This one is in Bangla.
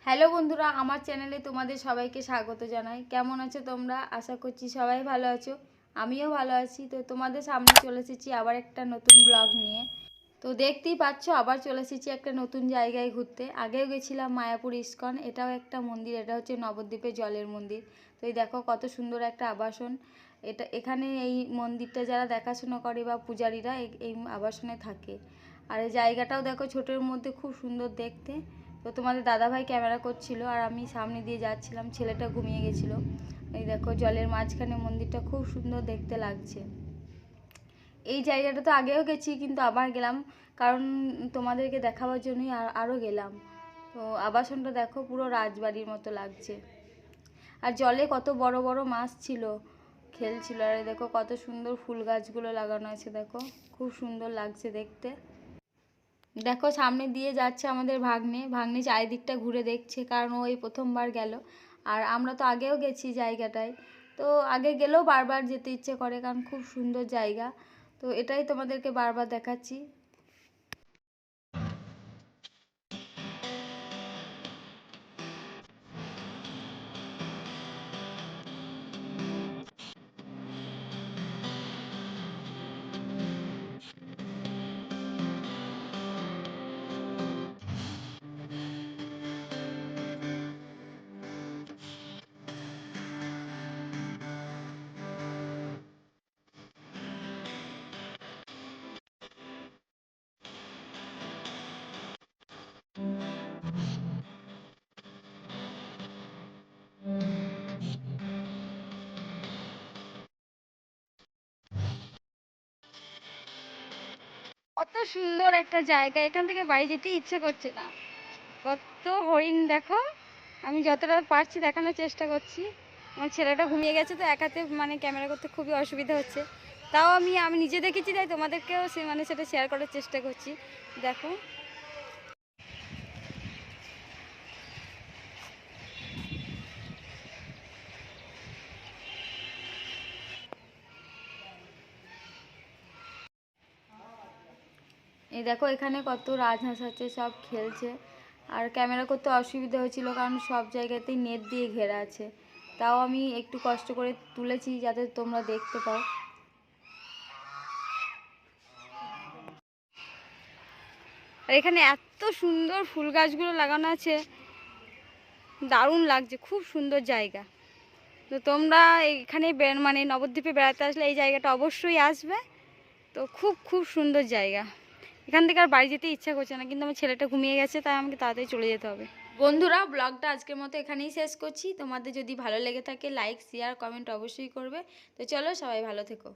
হ্যালো বন্ধুরা, আমার চ্যানেলে তোমাদের সবাইকে স্বাগত জানাই। কেমন আছো তোমরা? আশা করছি সবাই ভালো আছো, আমিও ভালো আছি। তো তোমাদের সামনে চলে এসেছি আবার একটা নতুন ব্লগ নিয়ে। তো দেখতেই পাচ্ছ, আবার চলে এসেছি একটা নতুন জায়গায় ঘুরতে। আগেও গেছিলাম মায়াপুর ইস্কন, এটাও একটা মন্দির, এটা হচ্ছে নবদ্বীপে জলের মন্দির। তো এই দেখো কত সুন্দর একটা আবাসন। এখানে এই মন্দিরটা যারা দেখাশোনা করে বা পূজারীরা এই আবাসনে থাকে। আর এই জায়গাটাও দেখো ছোটোর মধ্যে খুব সুন্দর দেখতে। তো তোমাদের দাদাভাই ক্যামেরা করছিল আর আমি সামনে দিয়ে যাচ্ছিলাম, ছেলেটা ঘুমিয়ে গেছিলো। এই দেখো জলের মাঝখানে মন্দিরটা খুব সুন্দর দেখতে লাগছে। এই জায়গাটা তো আগেও গেছি, কিন্তু আবার গেলাম কারণ তোমাদেরকে দেখাবার জন্যই আরও গেলাম। তো আবাসনটা দেখো পুরো রাজবাড়ির মতো লাগছে। আর জলে কত বড় বড় মাছ ছিল, খেলছিল। আর দেখো কত সুন্দর ফুল গাছগুলো লাগানো আছে, দেখো খুব সুন্দর লাগছে দেখতে। দেখো সামনে দিয়ে যাচ্ছে আমাদের ভাগ্নে চারিদিকটা ঘুরে দেখছে, কারণ ও এই প্রথমবার গেল। আর আমরা তো আগেও গেছি জায়গাটায়, তো আগে গেলেও বারবার যেতে ইচ্ছে করে, কারণ খুব সুন্দর জায়গা। তো এটাই তোমাদেরকে বারবার দেখাচ্ছি। কত সুন্দর একটা জায়গা, এখান থেকে বাড়ি যেতে ইচ্ছে করছে না। কত হরিণ দেখো, আমি যতটা পারছি দেখানোর চেষ্টা করছি। আমার ছেলেটা ঘুমিয়ে গেছে, তো এক হাতে ক্যামেরা করতে খুবই অসুবিধা হচ্ছে। তাও আমি নিজে দেখেছি, তাই তোমাদেরকেও সেটা শেয়ার করার চেষ্টা করছি। দেখো এই দেখো এখানে কত রাজহাঁস আছে, সব খেলছে। আর ক্যামেরা করতে অসুবিধা হয়েছিল, কারণ সব জায়গাতেই নেট দিয়ে ঘেরা আছে। তাও আমি একটু কষ্ট করে তুলেছি যাতে তোমরা দেখতে পাও। আর এখানে এত সুন্দর ফুল গাছগুলো লাগানো আছে, দারুণ লাগছে, খুব সুন্দর জায়গা। তো তোমরা এখানে নবদ্বীপে বেড়াতে আসলে এই জায়গাটা অবশ্যই আসবে। তো খুব খুব সুন্দর জায়গা। এখান থেকে আর বাড়ি যেতে ইচ্ছা করছে না, কিন্তু আমার ছেলেটা ঘুমিয়ে গেছে, তাই আমাকে তাড়াতাড়ি চলে যেতে হবে। বন্ধুরা, ব্লগটা আজকের মতো এখানেই শেষ করছি। তোমাদের যদি ভালো লেগে থাকে লাইক শেয়ার কমেন্ট অবশ্যই করবে। তো চলো, সবাই ভালো থেকো।